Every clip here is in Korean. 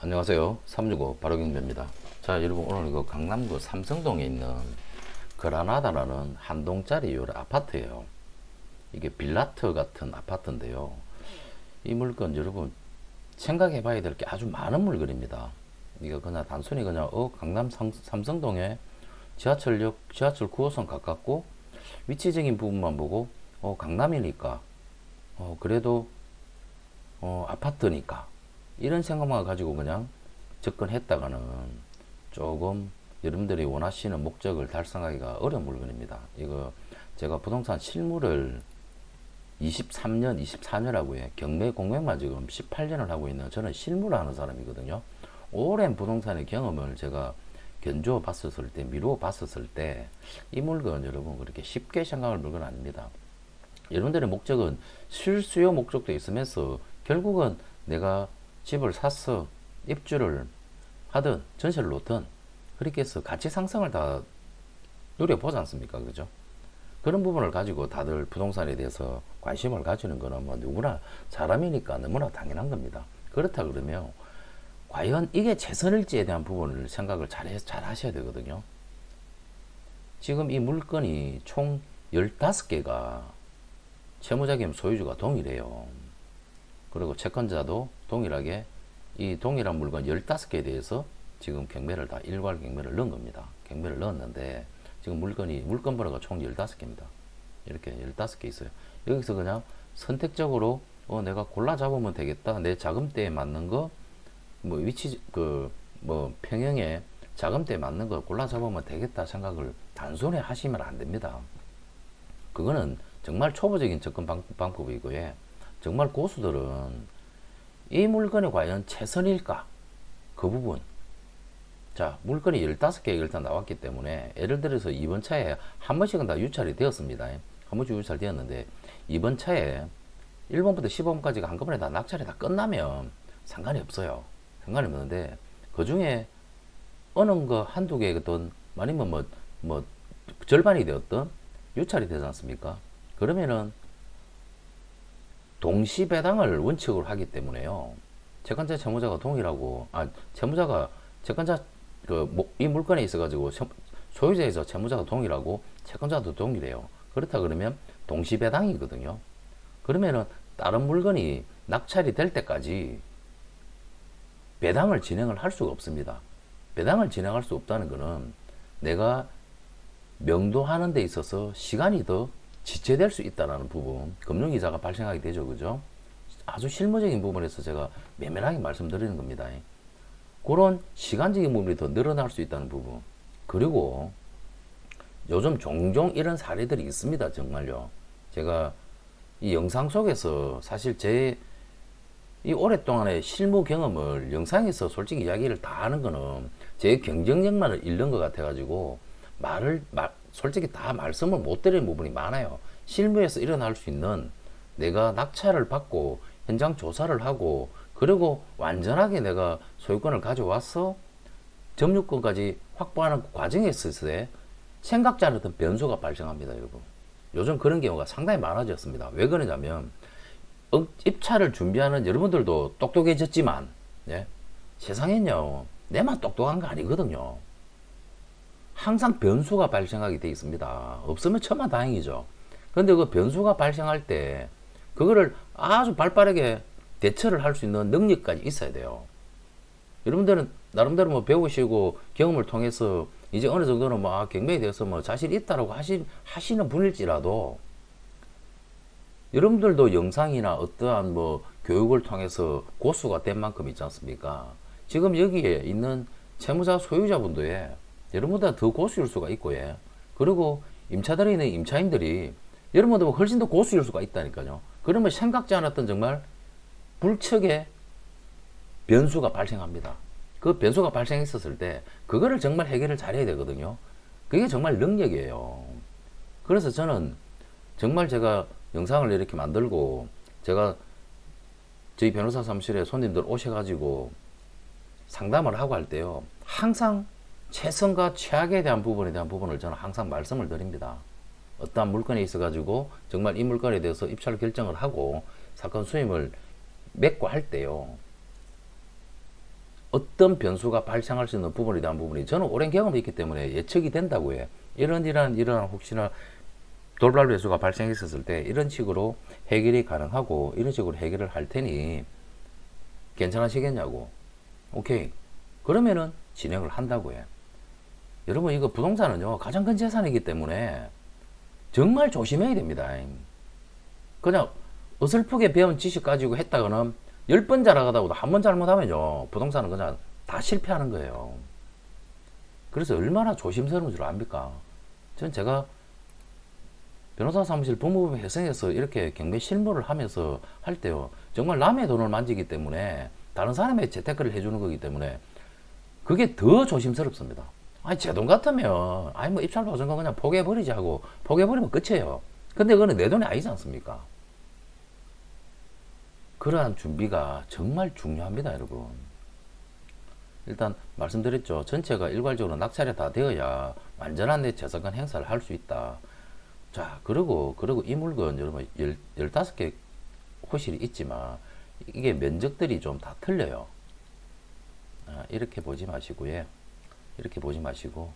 안녕하세요. 365 바로경배입니다. 자, 여러분, 오늘 이거 강남구 삼성동에 있는 그라나다라는 한 동짜리 요 아파트예요. 이게 빌라트 같은 아파트인데요. 이 물건 여러분 생각해 봐야 될 게 아주 많은 물건입니다. 이거 그냥 단순히 그냥 강남 삼성동에 지하철역 지하철 9호선 가깝고 위치적인 부분만 보고 강남이니까 그래도 아파트니까 이런 생각만 가지고 그냥 접근했다가는 조금 여러분들이 원하시는 목적을 달성하기가 어려운 물건입니다. 이거 제가 부동산 실무를 23년, 24년 하고 경매 공매만 지금 18년을 하고 있는 저는 실무를 하는 사람이거든요. 오랜 부동산의 경험을 제가 견주어 봤었을 때, 미루어 봤었을 때 이 물건 여러분 그렇게 쉽게 생각할 물건 아닙니다. 여러분들의 목적은 실수요 목적도 있으면서 결국은 내가 집을 사서 입주를 하든 전세를 놓든 그렇게 해서 가치 상승을 다 누려보지 않습니까? 그죠? 그런 부분을 가지고 다들 부동산에 대해서 관심을 가지는 거는 뭐 누구나 사람이니까 너무나 당연한 겁니다. 그렇다 그러면 과연 이게 최선일지에 대한 부분을 생각을 잘 하셔야 되거든요. 지금 이 물건이 총 15개가 채무자금 소유주가 동일해요. 그리고 채권자도 동일하게 이 동일한 물건 15개에 대해서 지금 경매를 다 일괄 경매를 넣은 겁니다. 경매를 넣었는데 지금 물건 번호가 총 15개입니다. 이렇게 15개 있어요. 여기서 그냥 선택적으로 내가 골라 잡으면 되겠다. 내 자금대에 맞는 거 뭐 위치 뭐 평형에 자금대에 맞는 거 골라 잡으면 되겠다 생각을 단순히 하시면 안 됩니다. 그거는 정말 초보적인 접근 방법이고요. 정말 고수들은 이 물건이 과연 최선일까? 그 부분. 자, 물건이 15개가 일단 나왔기 때문에 예를 들어서 이번 차에 한 번씩은 다 유찰이 되었습니다. 한 번씩 유찰 되었는데 이번 차에 1번부터 10번까지가 한꺼번에 다 낙찰이 다 끝나면 상관이 없어요. 상관이 없는데 그 중에 어느 거 한두 개든 아니면 뭐 절반이 되었든 유찰이 되지 않습니까? 그러면은 동시 배당을 원칙으로 하기 때문에요. 채권자 채무자가 동일하고 채권자 이 물건에 있어가지고 소유자에서 채무자가 동일하고 채권자도 동일해요. 그렇다 그러면 동시 배당이거든요. 그러면은 다른 물건이 낙찰이 될 때까지 배당을 진행을 할 수가 없습니다. 배당을 진행할 수 없다는 것은 내가 명도하는 데 있어서 시간이 더 지체될 수 있다는 부분, 금융이자가 발생하게 되죠. 그죠? 아주 실무적인 부분에서 제가 매매하게 말씀드리는 겁니다. 그런 시간적인 부분이 더 늘어날 수 있다는 부분. 그리고 요즘 종종 이런 사례들이 있습니다. 정말요. 제가 이 영상 속에서 사실 이 오랫동안의 실무 경험을 영상에서 솔직히 이야기를 다 하는 거는 제 경쟁력만을 잃는 것 같아가지고 솔직히 다 말씀을 못 드리는 부분이 많아요. 실무에서 일어날 수 있는 내가 낙찰을 받고 현장 조사를 하고 그리고 완전하게 내가 소유권을 가져와서 점유권까지 확보하는 과정에 있을 때 생각지 않았던 변수가 발생합니다. 여러분. 요즘 그런 경우가 상당히 많아졌습니다. 왜 그러냐면 입찰을 준비하는 여러분들도 똑똑해졌지만 세상엔요 내만 똑똑한 거 아니거든요. 항상 변수가 발생하게 돼 있습니다. 없으면 천만다행이죠. 그런데 그 변수가 발생할 때 그거를 아주 발빠르게 대처를 할 수 있는 능력까지 있어야 돼요. 여러분들은 나름대로 뭐 배우시고 경험을 통해서 이제 어느 정도는 뭐 경매에 대해서 뭐 자신 있다라고 하시는 분일지라도 여러분들도 영상이나 어떠한 뭐 교육을 통해서 고수가 된 만큼 있지 않습니까? 지금 여기에 있는 채무자 소유자분들의 여러분보다 더 고수일 수가 있고, 그리고 임차들에 있는 임차인들이 여러분보다 훨씬 더 고수일 수가 있다니까요. 그러면 생각지 않았던 정말 불측의 변수가 발생합니다. 그 변수가 발생했었을 때 그거를 정말 해결을 잘해야 되거든요. 그게 정말 능력이에요. 그래서 저는 정말 제가 영상을 이렇게 만들고 제가 저희 변호사 사무실에 손님들 오셔가지고 상담을 하고 할 때요, 항상 최선과 최악에 대한 부분을 저는 항상 말씀을 드립니다. 어떠한 물건에 있어가지고 정말 이 물건에 대해서 입찰 결정을 하고 사건 수임을 맺고 할 때요, 어떤 변수가 발생할 수 있는 부분에 대한 부분이 저는 오랜 경험이 있기 때문에 예측이 된다고 해. 이런 혹시나 돌발 변수가 발생했었을 때 이런 식으로 해결이 가능하고 이런 식으로 해결을 할 테니 괜찮으시겠냐고. 오케이. 그러면은 진행을 한다고 해. 여러분 이거 부동산은요 가장 큰 재산이기 때문에 정말 조심해야 됩니다. 그냥 어설프게 배운 지식 가지고 했다가는 10번 잘하다가도 한 번 잘못하면요 부동산은 그냥 다 실패하는 거예요. 그래서 얼마나 조심스러운 줄 압니까? 전 제가 변호사 사무실 법무부 회생해서 이렇게 경매 실무를 하면서 할 때요 정말 남의 돈을 만지기 때문에 다른 사람의 재테크를 해주는 거기 때문에 그게 더 조심스럽습니다. 아니 제 돈 같으면 아니 뭐 입찰 보증금 그냥 포기해버리지 하고 포기해버리면 끝이에요. 근데 그거는 내 돈이 아니지 않습니까? 그러한 준비가 정말 중요합니다, 여러분. 일단 말씀드렸죠. 전체가 일괄적으로 낙찰이 다 되어야 완전한 내 재산권 행사를 할 수 있다. 자, 그리고 이 물건 여러분 15개 호실이 있지만 이게 면적들이 좀 다 틀려요. 이렇게 보지 마시고요. 이렇게 보지 마시고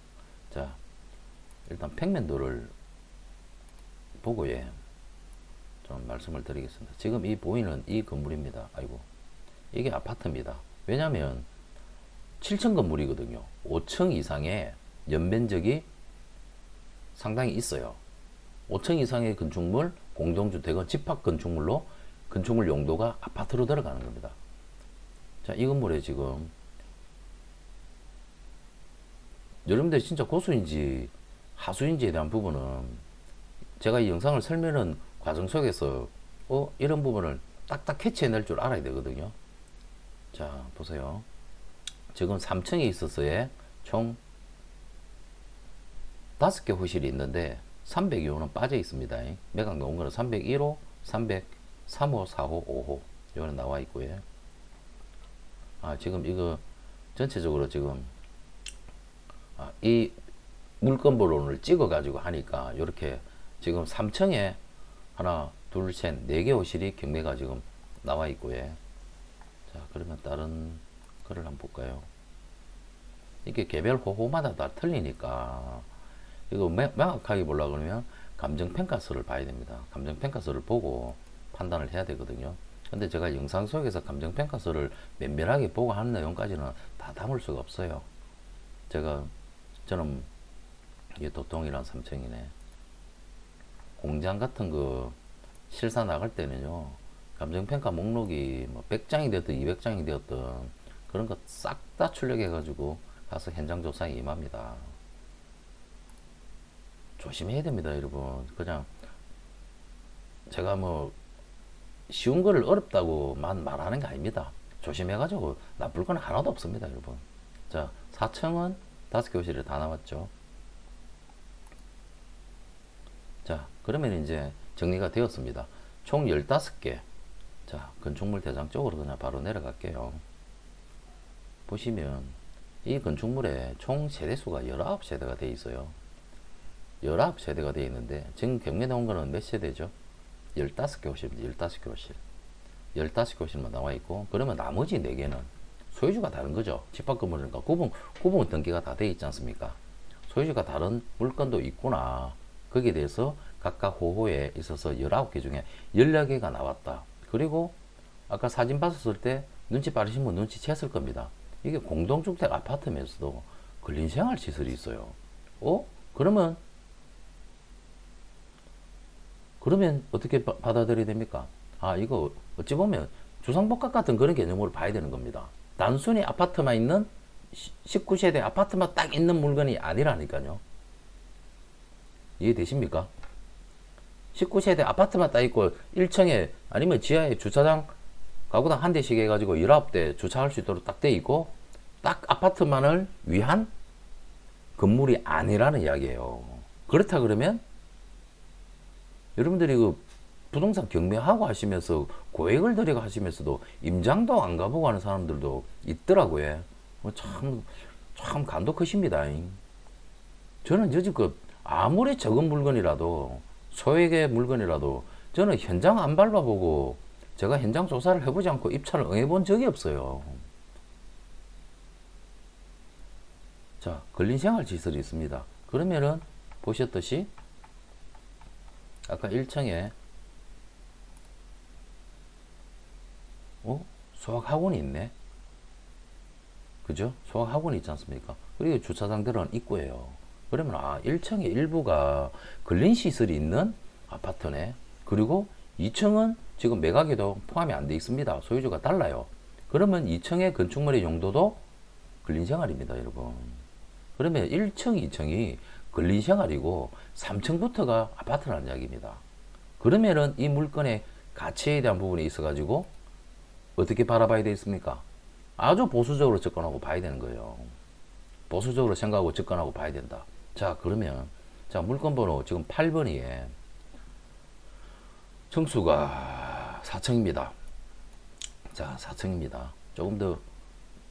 자, 일단 평면도를 보고 좀 말씀을 드리겠습니다. 지금 이 보이는 이 건물입니다. 아이고. 이게 아파트입니다. 왜냐면 7층 건물이거든요. 5층 이상의 연면적이 상당히 있어요. 5층 이상의 건축물, 공동주택은 집합 건축물로 건축물 용도가 아파트로 들어가는 겁니다. 자, 이 건물에 지금 여러분들 진짜 고수인지 하수인지에 대한 부분은 제가 이 영상을 설명하는 과정 속에서 이런 부분을 딱딱 캐치해낼 줄 알아야 되거든요. 자, 보세요. 지금 3층에 있었어요. 총 5개 호실이 있는데 302호는 빠져 있습니다. 매각 나온 거는 301호, 303호, 4호, 5호 이거는 나와 있고요. 지금 이거 전체적으로 지금 이 물건번호를 찍어 가지고 하니까 이렇게 지금 3층에 하나, 둘, 셋, 4개 호실이 경매가 지금 나와 있고요. 자, 그러면 다른 거를 한번 볼까요? 이게 개별 호호마다 다 틀리니까 이거 명확하게 보려고 그러면 감정평가서를 봐야 됩니다. 감정평가서를 보고 판단을 해야 되거든요. 근데 제가 영상 속에서 감정평가서를 면밀하게 보고 하는 내용까지는 다 담을 수가 없어요. 저는 이게 도통이란 3층이네. 공장 같은 거 실사 나갈 때는요, 감정평가 목록이 뭐 100장이 되었든 200장이 되었든 그런 거 싹 다 출력해가지고 가서 현장 조사에 임합니다. 조심해야 됩니다, 여러분. 그냥 제가 뭐 쉬운 거를 어렵다고만 말하는 게 아닙니다. 조심해가지고 나쁠 건 하나도 없습니다, 여러분. 자, 4층은 5개 호실이 다 나왔죠. 자, 그러면 이제 정리가 되었습니다. 총 15개. 자, 건축물 대장 쪽으로 그냥 바로 내려갈게요. 보시면 이 건축물에 총 세대수가 19세대가 되어 있어요. 19세대가 되어 있는데 지금 경매 나온 거는 몇 세대죠? 15개 호실입니다. 15개 호실. 15개 호실만 나와 있고, 그러면 나머지 4개는 소유주가 다른 거죠. 집합 건물이니까 구분 등기가 다 되어 있지 않습니까? 소유주가 다른 물건도 있구나. 거기에 대해서 각각 호호에 있어서 19개 중에 14개가 나왔다. 그리고 아까 사진 봤을 때 눈치 빠르신 분 눈치챘을 겁니다. 이게 공동주택 아파트면서도 근린생활 시설이 있어요. 그러면 어떻게 받아들여야 됩니까? 이거 어찌 보면 주상복합 같은 그런 개념으로 봐야 되는 겁니다. 단순히 아파트만 있는 19세대 아파트만 딱 있는 물건이 아니라니까요. 이해되십니까? 19세대 아파트만 딱 있고 1층에 아니면 지하에 주차장 가구당 한 대씩 해가지고 19대 주차할 수 있도록 딱 돼 있고 딱 아파트만을 위한 건물이 아니라는 이야기예요. 그렇다 그러면 여러분들이 그 부동산 경매하고 하시면서 고액을 들이고 하시면서도 임장도 안 가보고 하는 사람들도 있더라고요. 참 감도 크십니다. 저는 여지껏 아무리 적은 물건이라도 소액의 물건이라도 저는 현장 안 밟아보고 제가 현장 조사를 해보지 않고 입찰을 응해본 적이 없어요. 자, 근린생활시설이 있습니다. 그러면은 보셨듯이 아까 1층에 수학학원이 있네. 그죠? 수학학원이 있지 않습니까? 그리고 주차장들은 입구예요. 그러면 1층에 일부가 근린시설이 있는 아파트네. 그리고 2층은 지금 매각에도 포함이 안 돼 있습니다. 소유주가 달라요. 그러면 2층의 건축물의 용도도 근린생활입니다, 여러분. 그러면 1층, 2층이 근린생활이고 3층부터가 아파트라는 이야기입니다. 그러면은 이 물건의 가치에 대한 부분이 있어가지고 어떻게 바라봐야 되겠습니까? 아주 보수적으로 접근하고 봐야 되는 거예요. 보수적으로 생각하고 접근하고 봐야 된다. 자, 그러면 자, 물건 번호 지금 8번이에 층수가 4층입니다. 자, 4층입니다. 조금 더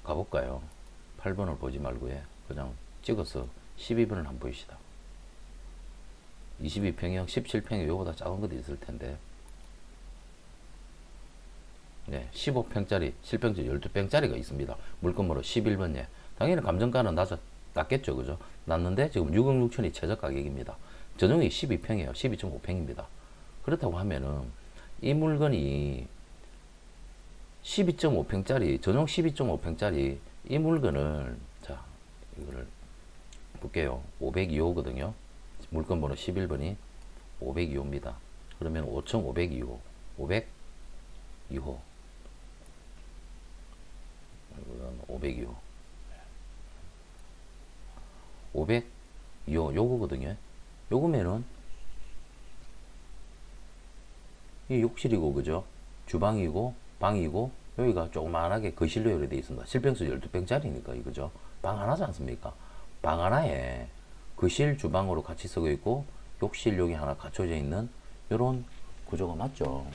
가볼까요? 8번을 보지 말고 그냥 찍어서 12번을 한번 보이시다. 22평형, 17평형 요보다 작은 것도 있을 텐데, 네, 15평짜리, 7평짜리, 12평짜리가 있습니다. 물건번호 11번에. 당연히 감정가는 낮겠죠, 그죠? 낮는데 지금 6억 6천이 최저 가격입니다. 전용이 12평이에요. 12.5평입니다. 그렇다고 하면은 이 물건이 12.5평짜리, 전용 12.5평짜리 이 물건을, 자, 이거를 볼게요. 502호거든요. 물건 번호 11번이 502호입니다. 그러면 5,502호, 502호, 502호, 502호 요거거든요. 요거면은 이 욕실이고, 그죠? 주방이고 방이고, 여기가 조그만하게 거실로 이렇게 되어 있습니다. 7평수 12평짜리니까 이거죠. 방 하나지 않습니까? 방 하나에 거실 주방으로 같이 쓰고 있고, 욕실 여기 하나 갖춰져 있는 이런 구조가 맞죠.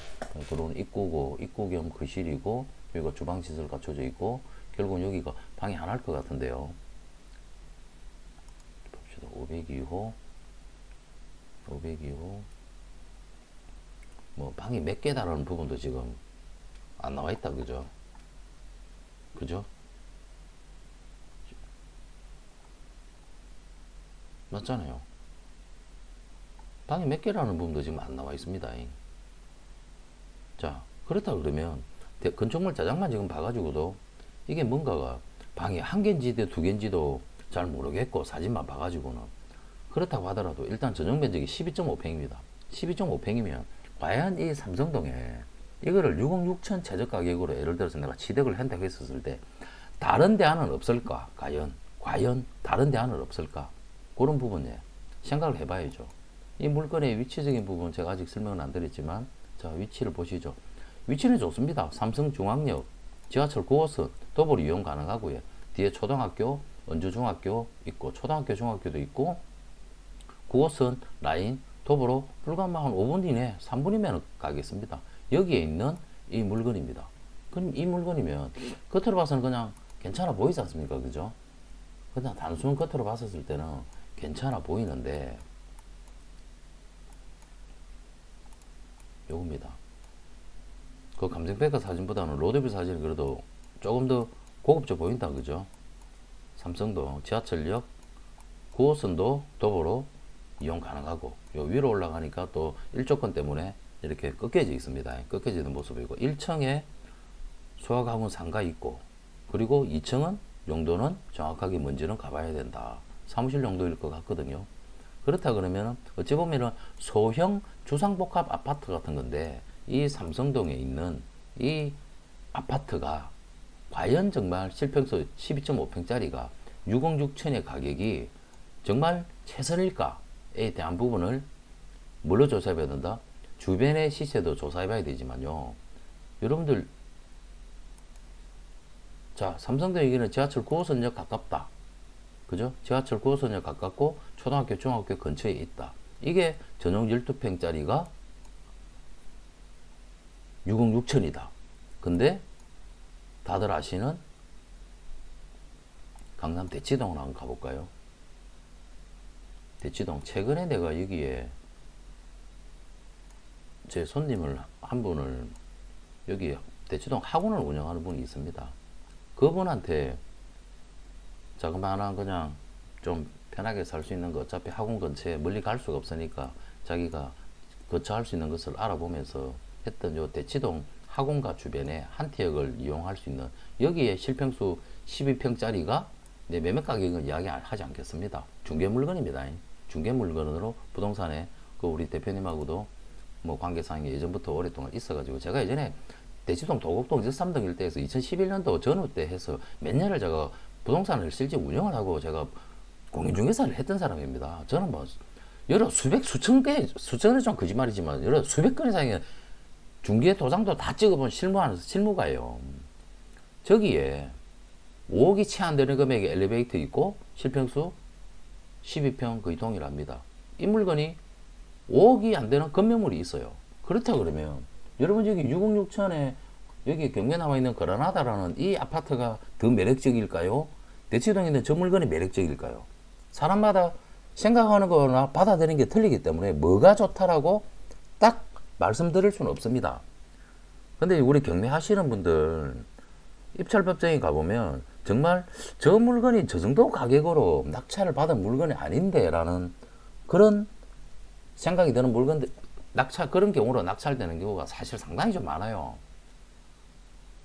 그런 입구고, 입구 겸 거실이고, 여기가 주방 시설 갖춰져 있고, 결국은 여기가 방이 하나일 것 같은데요. 봅시다. 502호, 502호. 뭐 방이 몇 개다라는 부분도 지금 안 나와 있다, 그죠? 그죠? 맞잖아요. 방이 몇 개라는 부분도 지금 안 나와 있습니다. 자, 그렇다 그러면 건축물 자작만 지금 봐가지고도 이게 뭔가가 방이 한 개인지 두 개인지도 잘 모르겠고, 사진만 봐가지고는 그렇다고 하더라도 일단 전용 면적이 12.5평입니다. 12.5평이면 과연 이 삼성동에 이거를 6억 6천 최저 가격으로 예를 들어서 내가 취득을 한다고 했었을 때 다른 대안은 없을까? 과연 다른 대안은 없을까? 그런 부분에 생각을 해봐야죠. 이 물건의 위치적인 부분 제가 아직 설명은 안 드렸지만, 자, 위치를 보시죠. 위치는 좋습니다. 삼성중앙역, 지하철 9호선, 도보로 이용 가능하고요. 뒤에 초등학교, 언주중학교 있고, 초등학교, 중학교도 있고, 9호선 라인, 도보로 불과 한 5분 이내, 3분이면 가겠습니다. 여기에 있는 이 물건입니다. 그럼 이 물건이면 겉으로 봐서는 그냥 괜찮아 보이지 않습니까? 그죠? 그냥 단순 겉으로 봤었을 때는 괜찮아 보이는데, 요겁니다. 그 감정평가 사진보다는 로드뷰 사진이 그래도 조금 더 고급져 보인다, 그죠? 삼성동 지하철역 9호선도 도보로 이용 가능하고, 요 위로 올라가니까 또 일조권 때문에 이렇게 꺾여져 있습니다. 꺾여지는 모습이고, 1층에 수학학원 상가 있고, 그리고 2층은 용도는 정확하게 뭔지는 가봐야 된다. 사무실 용도일 것 같거든요. 그렇다 그러면 어찌 보면은 소형 주상복합 아파트 같은 건데, 이 삼성동에 있는 이 아파트가 과연 정말 실평수 12.5평짜리가 6억 6천의 가격이 정말 최선일까에 대한 부분을 뭘로 조사해봐야 된다? 주변의 시세도 조사해봐야 되지만요. 여러분들, 자, 삼성동 여기는 지하철 9호선역 가깝다. 그죠? 지하철 9호선역 가깝고 초등학교, 중학교 근처에 있다. 이게 전용 12평짜리가 6억 6천이다. 근데 다들 아시는 강남 대치동을 한번 가볼까요? 대치동. 최근에 내가 여기에 제 손님을 한 분을, 여기 대치동 학원을 운영하는 분이 있습니다. 그분한테 자그마한 그냥 좀 편하게 살 수 있는 거, 어차피 학원 근처에 멀리 갈 수가 없으니까 자기가 거처할 수 있는 것을 알아보면서 했던 요 대치동 학원가 주변에 한 지역을 이용할 수 있는, 여기에 실평수 12평짜리가 내 매매 가격은 이야기하지 않겠습니다. 중개 물건입니다. 중개 물건으로 부동산에 그 우리 대표님하고도 뭐 관계상이 예전부터 오랫동안 있어가지고, 제가 예전에 대치동 도곡동 13동 일대에서 2011년도 전후 때 해서 몇 년을 제가 부동산을 실제 운영을 하고 제가 공인중개사를 했던 사람입니다. 저는 뭐 여러 수백 수천 수천은 좀 거짓말이지만 여러 수백 건 이상의 중개 도장도 다 찍어본 실무가예요. 저기에 5억이 채 안 되는 금액의 엘리베이터 있고 실평수 12평 거의 동일합니다. 이 물건이 5억이 안 되는 건매물이 있어요. 그렇다 그러면 여러분 여기 6억 6천에 여기 경매 나와 있는 그라나다라는 이 아파트가 더 매력적일까요? 대치동에 있는 저 물건이 매력적일까요? 사람마다 생각하는 거나 받아들이는 게 틀리기 때문에 뭐가 좋다라고 딱 말씀드릴 수는 없습니다. 근데 우리 경매 하시는 분들 입찰법정에 가보면 정말 저 물건이 저 정도 가격으로 낙찰을 받은 물건이 아닌데 라는 그런 생각이 드는 물건들, 그런 경우로 낙찰되는 경우가 사실 상당히 좀 많아요.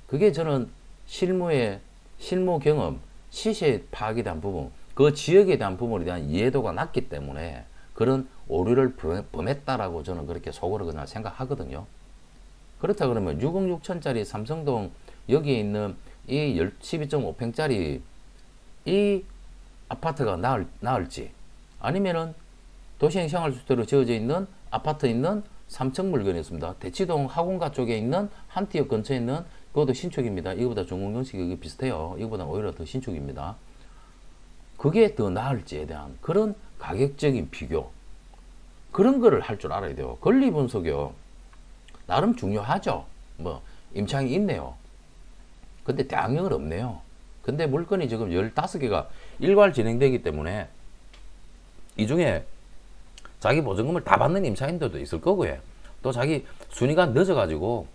그게 저는 실무 경험, 시세 파악에 대한 부분, 그 지역에 대한 부분에 대한 이해도가 낮기 때문에 그런 오류를 범했다라고 저는 그렇게 속으로 그냥 생각하거든요. 그렇다 그러면 6억 6천짜리 삼성동 여기에 있는 이 12.5평짜리 이 아파트가 나을지, 아니면은 도시행 생활주택으로 지어져 있는 아파트 있는 3층 물건이 있습니다. 대치동 학원가 쪽에 있는 한티역 근처에 있는 그것도 신축입니다. 이거보다 중공정식이 비슷해요. 이거보다 오히려 더 신축입니다. 그게 더 나을지에 대한 그런 가격적인 비교, 그런 거를 할 줄 알아야 돼요. 권리 분석이요. 나름 중요하죠. 뭐 임차인이 있네요. 근데 대항력은 없네요. 근데 물건이 지금 15개가 일괄 진행되기 때문에 이 중에 자기 보증금을 다 받는 임차인들도 있을 거고요. 또 자기 순위가 늦어가지고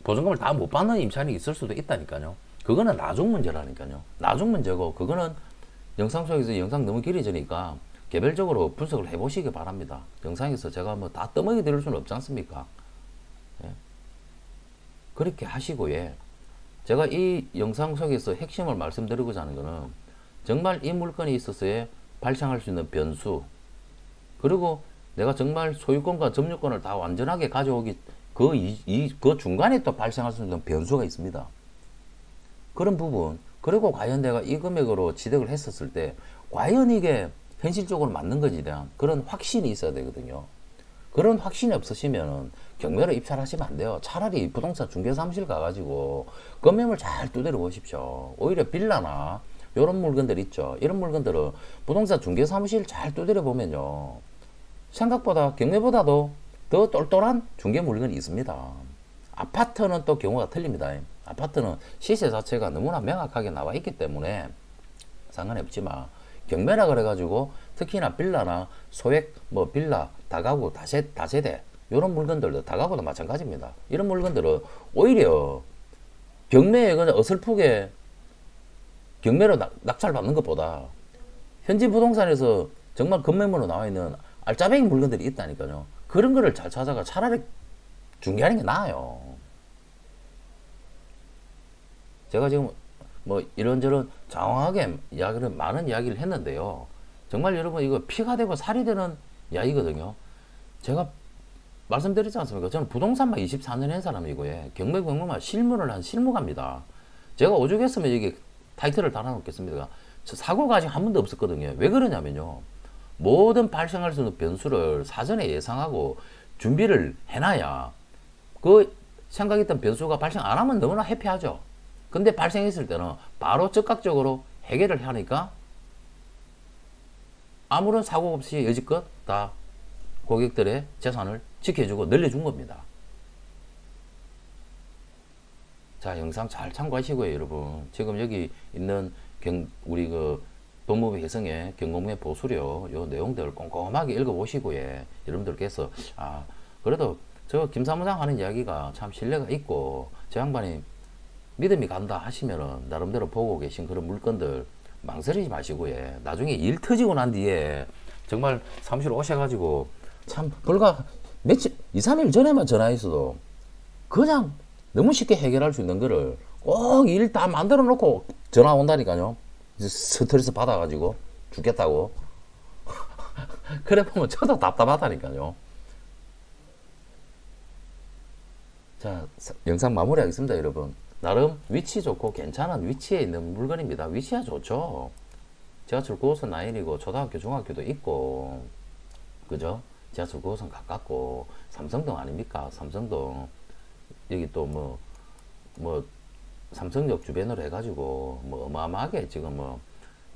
보증금을 다 못 받는 임차인이 있을 수도 있다니까요. 그거는 나중 문제라니까요. 나중 문제고, 그거는 영상 속에서 영상 너무 길어지니까 개별적으로 분석을 해보시기 바랍니다. 영상에서 제가 뭐 다 떠먹여 드릴 수는 없지 않습니까? 예? 그렇게 하시고, 예. 제가 이 영상 속에서 핵심을 말씀드리고자 하는 거는 정말 이 물건이 있어서의 발생할 수 있는 변수, 그리고 내가 정말 소유권과 점유권을 다 완전하게 가져오기, 그 중간에 또 발생할 수 있는 변수가 있습니다. 그런 부분, 그리고 과연 내가 이 금액으로 취득을 했었을 때 과연 이게 현실적으로 맞는 것에 대한 그런 확신이 있어야 되거든요. 그런 확신이 없으시면 경매로 입찰하시면 안 돼요. 차라리 부동산 중개사무실 가가지고 건매물 잘 두드려 보십시오. 오히려 빌라나 이런 물건들 있죠. 이런 물건들은 부동산 중개사무실 잘 두드려 보면요, 생각보다 경매보다도 더 똘똘한 중개 물건이 있습니다. 아파트는 또 경우가 틀립니다. 아파트는 시세 자체가 너무나 명확하게 나와 있기 때문에 상관이 없지만, 경매라 그래가지고 특히나 빌라나 소액 뭐 빌라, 다가구, 다세대 이런 물건들도, 다가구도 마찬가지입니다. 이런 물건들은 오히려 경매에 그냥 어설프게 경매로 낙찰 받는 것보다 현지 부동산에서 정말 건매물로 나와 있는 알짜배기 물건들이 있다니까요. 그런 거를 잘 찾아가 차라리 중개하는 게 나아요. 제가 지금 뭐 이런저런 장황하게 많은 이야기를 했는데요. 정말 여러분 이거 피가 되고 살이 되는 이야기거든요. 제가 말씀드렸지 않습니까? 저는 부동산만 24년 한 사람이고요. 경매만 실무를 한 실무가입니다. 제가 오죽했으면 여기 타이틀을 달아놓겠습니다. 저 사고가 아직 한 번도 없었거든요. 왜 그러냐면요, 모든 발생할 수 있는 변수를 사전에 예상하고 준비를 해놔야 그 생각했던 변수가 발생 안 하면 너무나 해피하죠. 근데 발생했을 때는 바로 즉각적으로 해결을 하니까 아무런 사고 없이 여지껏 다 고객들의 재산을 지켜주고 늘려준 겁니다. 자, 영상 잘 참고하시고요, 여러분. 지금 여기 있는 우리 그 법무부 해성의 경공매 보수료 요 내용들을 꼼꼼하게 읽어보시고요. 여러분들께서 그래도 저 김사무장 하는 이야기가 참 신뢰가 있고 저 양반이 믿음이 간다 하시면은 나름대로 보고 계신 그런 물건들 망설이지 마시고, 예. 나중에 일 터지고 난 뒤에 정말 사무실 오셔가지고 참 불과 며칠, 2, 3일 전에만 전화했어도 그냥 너무 쉽게 해결할 수 있는 거를 꼭 일 다 만들어 놓고 전화 온다니까요. 스트레스 받아가지고 죽겠다고. 그래 보면 저도 답답하다니까요. 자, 영상 마무리하겠습니다, 여러분. 나름 위치 좋고 괜찮은 위치에 있는 물건입니다. 위치가 좋죠. 지하철 9호선 라인이고 초등학교, 중학교도 있고, 그죠? 지하철 9호선 가깝고, 삼성동 아닙니까? 삼성동. 여기 또 삼성역 주변으로 해가지고, 어마어마하게 지금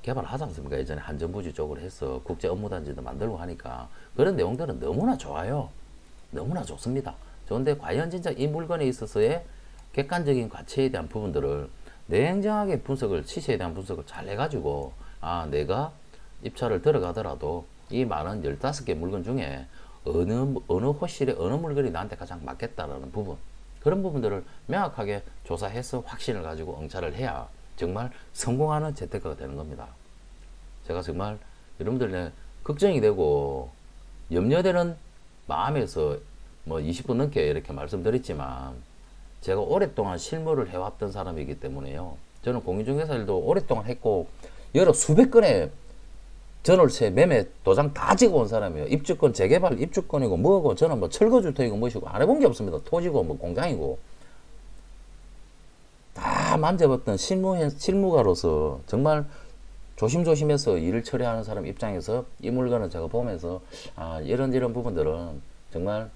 개발하지 않습니까? 예전에 한전부지 쪽으로 해서 국제 업무단지도 만들고 하니까. 그런 내용들은 너무나 좋아요. 너무나 좋습니다. 좋은데, 과연 진짜 이 물건에 있어서의 객관적인 가치에 대한 부분들을 냉정하게 분석을, 시세에 대한 분석을 잘 해가지고, 내가 입찰을 들어가더라도 이 많은 15개 물건 중에 어느 호실에 어느 물건이 나한테 가장 맞겠다라는 부분, 그런 부분들을 명확하게 조사해서 확신을 가지고 응찰을 해야 정말 성공하는 재테크가 되는 겁니다. 제가 정말 여러분들의 걱정이 되고 염려되는 마음에서 20분 넘게 이렇게 말씀드렸지만, 제가 오랫동안 실무를 해왔던 사람이기 때문에요. 저는 공인중개사 일도 오랫동안 했고 여러 수백 건의 전월세 매매 도장 다 찍어온 사람이에요. 입주권, 재개발 입주권이고 뭐고, 저는 철거주택이고 뭐시고 안 해본 게 없습니다. 토지고 공장이고 다 만져봤던 실무가로서 정말 조심조심해서 일을 처리하는 사람 입장에서 이 물건을 제가 보면서 이런 부분들은 정말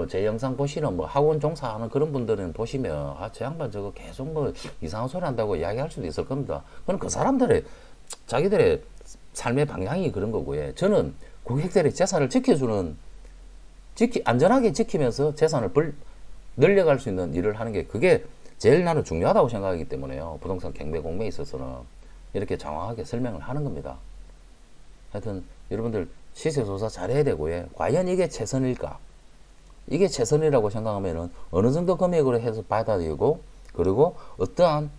제 영상 보시는 학원 종사하는 그런 분들은 보시면 저 양반 저거 계속 이상한 소리 한다고 이야기할 수도 있을 겁니다. 그건 그 사람들의 자기들의 삶의 방향이 그런 거고요. 저는 고객들의 재산을 안전하게 지키면서 재산을 늘려갈 수 있는 일을 하는 게 그게 제일 나는 중요하다고 생각하기 때문에요. 부동산 경매 공매에 있어서는 이렇게 장황하게 설명을 하는 겁니다. 하여튼 여러분들 시세 조사 잘해야 되고요. 과연 이게 최선일까? 이게 최선이라고 생각하면은 어느 정도 금액으로 해서 받아야 되고, 그리고 어떠한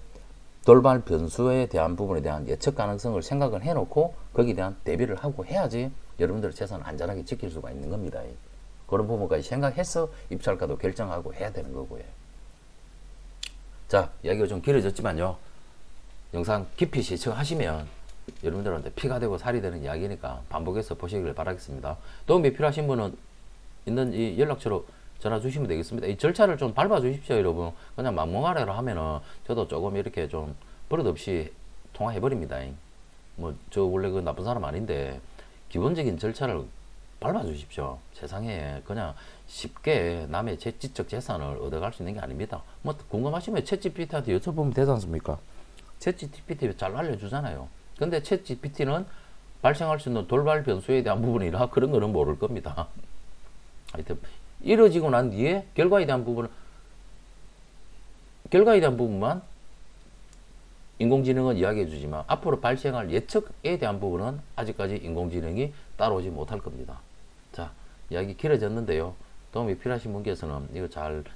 돌발 변수에 대한 부분에 대한 예측 가능성을 생각을 해놓고 거기에 대한 대비를 하고 해야지 여러분들 재산을 안전하게 지킬 수가 있는 겁니다. 그런 부분까지 생각해서 입찰가도 결정하고 해야 되는 거고요. 자, 이야기가 좀 길어졌지만요. 영상 깊이 시청하시면 여러분들한테 피가 되고 살이 되는 이야기니까 반복해서 보시길 바라겠습니다. 도움이 필요하신 분은 있는 이 연락처로 전화 주시면 되겠습니다. 이 절차를 좀 밟아 주십시오, 여러분. 그냥 막무가내로 하면은 저도 조금 이렇게 좀 버릇없이 통화해 버립니다. 저 원래 그 나쁜 사람 아닌데 기본적인 절차를 밟아 주십시오. 세상에 그냥 쉽게 남의 지적 재산을 얻어갈 수 있는 게 아닙니다. 궁금하시면 챗GPT한테 여쭤보면 되지 않습니까? 챗GPT 잘 알려주잖아요. 근데 챗GPT는 발생할 수 있는 돌발 변수에 대한 부분이라 그런 거는 모를 겁니다. 하여튼 이루어지고 난 뒤에 결과에 대한 부분만 인공지능은 이야기해 주지만 앞으로 발생할 예측에 대한 부분은 아직까지 인공지능이 따라오지 못할 겁니다. 자, 이야기 길어졌는데요. 도움이 필요하신 분께서는 이거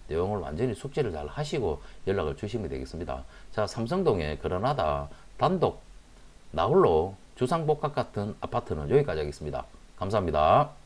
내용을 완전히 숙지를 잘 하시고 연락을 주시면 되겠습니다. 자, 삼성동의 그라나다 단독 나홀로 주상복합 같은 아파트는 여기까지 하겠습니다. 감사합니다.